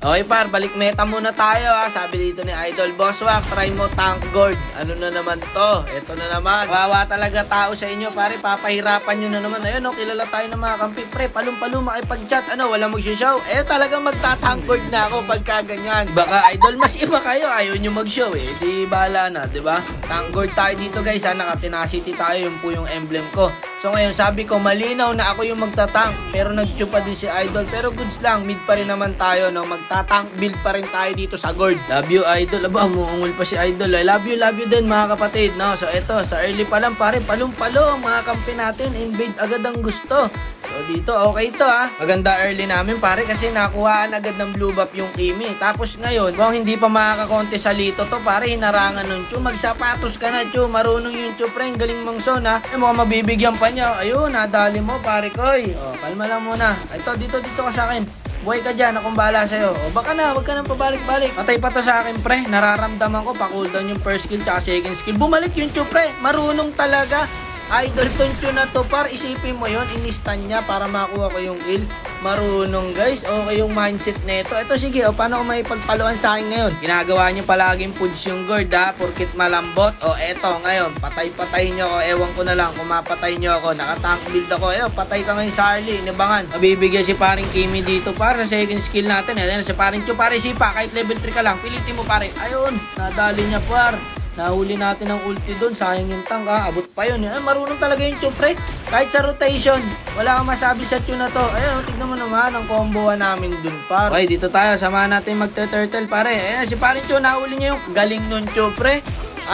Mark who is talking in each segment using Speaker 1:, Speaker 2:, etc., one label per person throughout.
Speaker 1: Okay par, balik meta muna tayo ha. Sabi dito ni Idol Bosswak, try mo tank gold. Ano na naman to? Ito na naman. Kawawa talaga tao sa inyo pare, papahirapan nyo na naman. Ayun kilala tayo ng mga kampi. Pre, palum-palum makipag-chat. Wala mag-show. Talagang magta-tank gold na ako pagka ganyan. Baka Idol, mas iba kayo. Ayaw nyo mag-show Di bahala na, diba? Tank gold tayo dito guys ha. Naka-tenacity tayo. Yun po yung emblem ko. So ngayon sabi ko malinaw na ako yung magtatank, pero nag-chupa din si Idol, pero goods lang, mid pa rin naman tayo, no? Magtatank build pa rin tayo dito sa gold. Love you Idol. Aba, umuungol pa si Idol. I love you din mga kapatid, no? So eto, sa early pa lang pare, palong-palong mga kampi natin, invade agad ang gusto. So dito, okay to ha. Maganda early namin pare kasi nakuhaan agad ng blue buff yung Kimi. Tapos ngayon, kung hindi pa makakakonte sa Lito to pare, hinarangan nun Chu. Magsapatos ka na Chu. Marunong yung Chu pre, galing mong son ha. Mukhang mabibigyan pa niya. Ayun, nadali mo pare koy. Kalma lang muna. Ito, dito ka sa akin. Buhay ka dyan, akong bahala sa'yo. Baka na, wag ka nang pabalik-balik. Patay pa to sa akin, pre. Nararamdaman ko, pa-cooldown yung first skill tsaka second skill. Bumalik yung Chu, pre. Marunong talaga. Idol Toncho na to par, isipin mo yon, inistan niya para makuha ko yung kill. Marunong guys, okay yung mindset nito. Ito sige, paano ko may pagpaluan sa akin ngayon? Ginagawa niyo palaging puds yung guard ha, porkit malambot. Eto ngayon, patay-patay niyo ako, ewan ko na lang kung mapatay niyo ako. Naka-tank build ako, patay ka ngayon sa Harley, inibangan. Mabibigyan si paring Kimi dito par, sa second skill natin. Si paring Chu, pare sipa, kahit level 3 ka lang, pilitin mo pare. Ayun, nadali niya par. Nahuli natin ang ulti doon. Sayang yung tank ha. Abot pa yun. Marunong talaga yung Chu pre. Kahit sa rotation, wala kang masabi sa Chu na to. Ayun, tignan mo naman ang combo namin doon par. Okay, dito tayo. Samahan natin magte-turtle pare. Ayan, si parin Chu, nahuli niya yung galing nun Chu pre.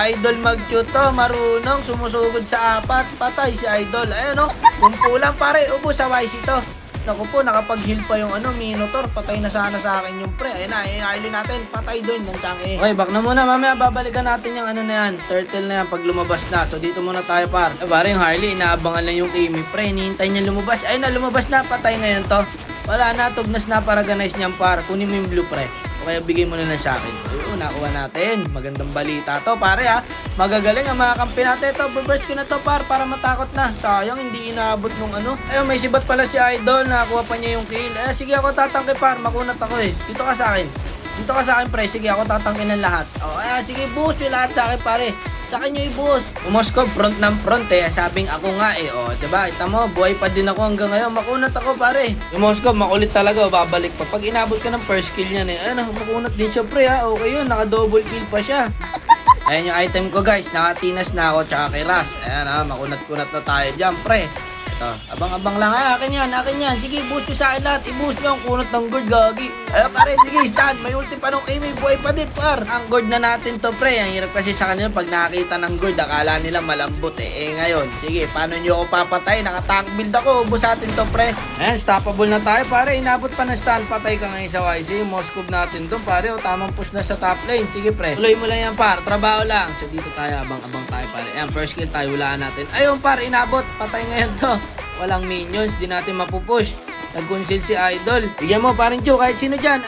Speaker 1: Idol mag-Chu to. Marunong. Sumusugod sa apat. Patay si Idol. Ayun kumpulan pare. Ubus sa YC to. Naku po, nakapag-heal pa yung Minotaur. Patay na sana sa akin yung pre. Ayun na, i-early natin. Patay doon ng change. Okay, back na muna. Mamaya babalikan natin yung na yan. Turtle na yan pag lumabas na. So dito muna tayo par. Pare yung Harley, inaabangan lang yung Kimi. Pre, hinihintay niya lumabas. Ayun na, lumabas na. Patay ngayon to. Wala na, tugnas na paraganize niyang par. Kunin mo yung blue pre. O kaya bigay mo na lang sa akin. Ayun, nakuha natin. Magandang balita to pare ha. Magagaling ang mga kampi natin. Ito, burst ko na to par para matakot na. Sayang, hindi inaabot nung Ayun, may sibat pala si Idol. Nakakuha pa niya yung kill. Sige ako tatangke par. Makunat ako Dito ka sa akin. Dito ka sa akin pre. Sige ako tatangke ng lahat. Sige boost yung lahat sa akin pare. Sa akin yung i-boost. Umoskop, front ng front sabing ako nga diba? Ita mo, buhay pa din ako hanggang ngayon. Makunat ako pare. Umoskop, makulit talaga. Babalik pa. Pag inabot ka ng first kill niyan ayun, makunat din siya pre ha. Okay yun, naka-double kill pa siya. Ayan yung item ko guys. Nakatinas na ako tsaka kay Ras. Ayan ha, makunat-kunat na tayo dyan pre. Ito, abang-abang lang. Akin yan. Sige, boost nyo sa akin lahat. I-boost nyo ang kunot ng gourd, gagi. Pare, sige, stand. May ulti pa nung Kimi. Buhay pa din, par. Ang gourd na natin to, pre. Ang hirap kasi sa kanila pag nakakita ng gourd, akala nila malambot ngayon, sige, paano nyo ako papatay? Naka-tank build ako. Ubus natin to, pre. Ayan, stoppable na tayo, pare. Inabot pa ng stand. Patay ka ngayon sa YC. Moskov natin to, pare. Tamang push na sa top lane. Sige, pre. Tuloy mo lang yan, par. Trabaho lang. So, dito tayo, abang-abang tayo, pare. Ayan, first kill tayo. Hulaan natin. Ayun, par. Inabot. Patay ngayon to. Walang minions, di natin mapupush. Nag-conceal si Idol. Bigyan mo parin Chu, kahit sino dyan.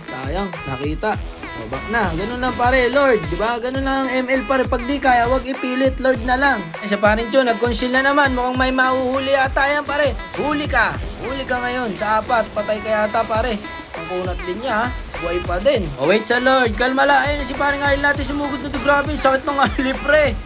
Speaker 1: Sayang, nakita. Back na. Ganun lang pare, Lord. Diba? Ganun lang ang ML pare. Pag di kaya, wag ipilit. Lord na lang. Sa parin Chu, nag-conceal na naman. Mukhang may mahuhuli ata yan pare. Huli ka. Huli ka ngayon. Sa apat. Patay ka yata pare. Ang kunat din niya ha. Buhay pa din. Wait sa Lord. Kalma lang. Ayun si paring Harley natin sumugod na to. Grabe. Sakit ng Harley pre.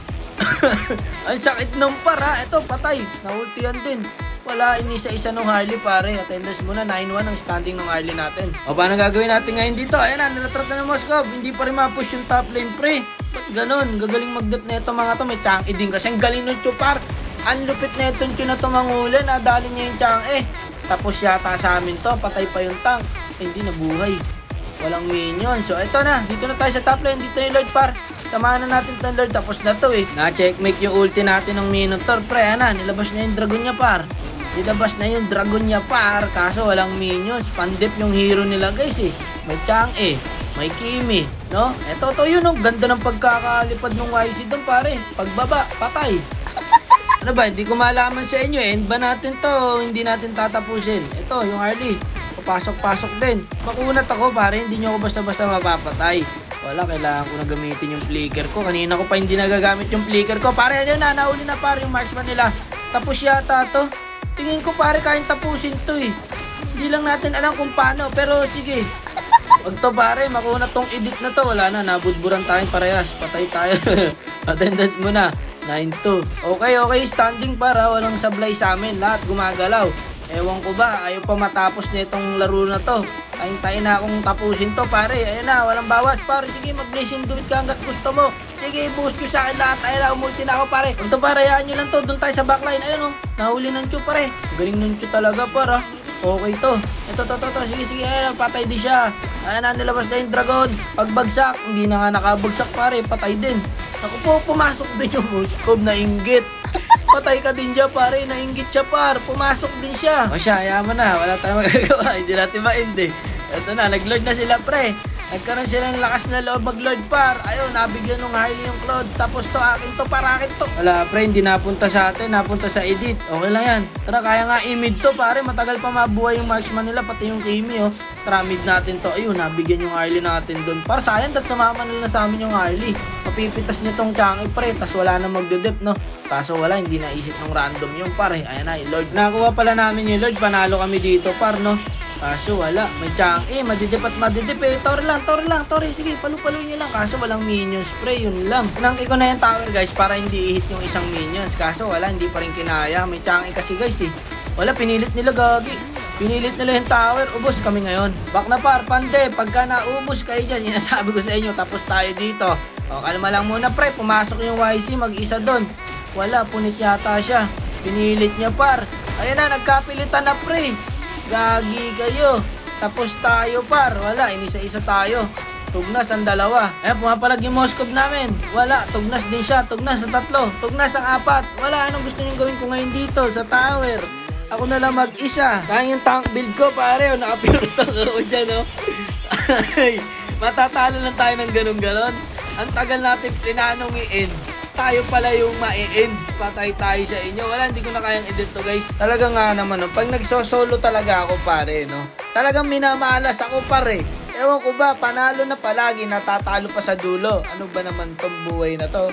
Speaker 1: Ang sakit nung para. Ito, patay. Naultihan din. Wala, inisa-isa nung Harley pare. Attendance muna, 9-1 ang standing ng Harley natin. Paano gagawin natin ngayon dito? Ayan na, nilatrat na ng Moskov. Hindi pa rin ma-push yung top lane pre. Ba't ganon? Gagaling mag-dep na ito mga to. May Chang'e din kasi. Ang galing ng Chupar. Ang lupit na ito na ito manguli. Nadali niya yung Chang'e. Tapos yata sa amin to. Patay pa yung tank. Hindi nabuhay. Walang minion. So ito na, dito na tayo sa top lane. Dito yung Lord par. Samahan na natin itong Lord. Tapos na to Na-checkmate yung ulti natin ng Minotaur. Pre, nilabas na yung dragon niya par. Nilabas na yung dragon niya par. Kaso walang minions. Pandip yung hero nila guys May Chang'e. May Kimi. No? Ito to yun Ganda ng pagkakalipad ng YC doon pare. Pagbaba, patay. Ano ba? Hindi ko malaman sa inyo End ba natin to? Hindi natin tatapusin. Ito, yung Harley. Papasok-pasok din. Makunat ako pare. Hindi nyo ako basta-basta mapapatay. Wala, kailangan ko na gamitin yung flicker ko. Kanina ko pa hindi nagagamit yung flicker ko. Pare, nauli na pare yung marksman nila. Tapos yata to. Tingin ko pare, kayang tapusin to Hindi lang natin alam kung paano. Pero sige. Wag to pare, makunat tong edit na to. Wala na, nabudburan tayong parehas. Patay tayo. Attendance muna. 9-2. Okay, standing para. Walang sablay sa amin. Lahat gumagalaw. Ewan ko ba, ayaw pa matapos na itong laro na to. Tayo na akong tapusin to pare. Ayun na, walang bawas pare. Sige, mag-blessing do it ka hanggat gusto mo. Sige, boost nyo sa akin lahat. Ayun na, umulti na ako pare. Kung to pare, hayaan nyo lang to. Doon tayo sa backline. Ayun nahuli ng Chu pare. Galing ng Chu talaga para. Okay to. Ito. Sige. Ayun, patay din siya. Ayun na, nilabas na yung dragon. Pagbagsak, hindi na nga nakabagsak pare. Patay din. Naku po, pumasok din yung Muscov na inggit. Patay ka din dyan pare, nainggit siya par. Pumasok din siya. O siya, ayaman na. Wala tayong magagawa. Hindi natin maindi. Ito na, nag-lord na sila pre. Nagkaroon sila ng lakas na loob mag-lord par. Ayun, nabigyan ng highly yung Claude. Tapos to, akin to, para akin to. Wala pre, hindi napunta sa atin. Napunta sa edit. Okay lang yan. Tara, kaya nga i-mid to pare. Matagal pa mabuhay yung marksman nila. Pati yung Kimi oh. Tara, mid natin to. Ayun, nabigyan yung Harley natin doon. Para sayang, dat sumama nila sa amin yung Harley. Mapipitas niya tong Changi pre. Tas wala na magdedep no. Kaso wala, hindi naisip ng random yung pare. Ayan na, yung Lord. Nakuha pala namin yung Lord. Panalo kami dito par no. Kaso wala, may Changi, madidip at madidip eh. Tori lang. Sige, palu-palo nyo lang. Kaso walang minions pre, yun lang. Nangki ko na yung tower guys para hindi i-hit yung isang minions. Kaso wala, hindi pa rin kinaya. May Changi kasi guys eh. Wala, pinilit nila gagi. Pinilit nila yung tower, ubos kami ngayon. Back na par, pande, pagka naubos kayo dyan, sinasabi ko sa inyo, tapos tayo dito. O, kalma lang muna pre, pumasok yung YC, mag-isa doon. Wala, punit yata siya. Pinilit niya par. Ayun na, nagkapilitan na pre. Gagi kayo. Tapos tayo par. Wala, inisa-isa tayo. Tugnas ang dalawa. Pumapalag yung Moskov namin. Wala, tugnas din siya. Tugnas ang tatlo. Tugnas ang apat. Wala, anong gusto niyong gawin ko ngayon dito sa tower? Ako na lang mag-isa. Kaya yung tank build ko pare. Nakapirot ako dyan oh. Matatalo lang tayo ng ganun-ganon. Ang tagal natin plinanong i-end. Tayo pala yung ma-end. Patay tayo sa inyo. Wala, hindi ko na kayang edit to guys. Talaga nga naman, no? Pag nagsosolo talaga ako pare, no? Talagang minamalas ako pare. Ewan ko ba, panalo na palagi, natatalo pa sa dulo. Ano ba naman tong buhay na to?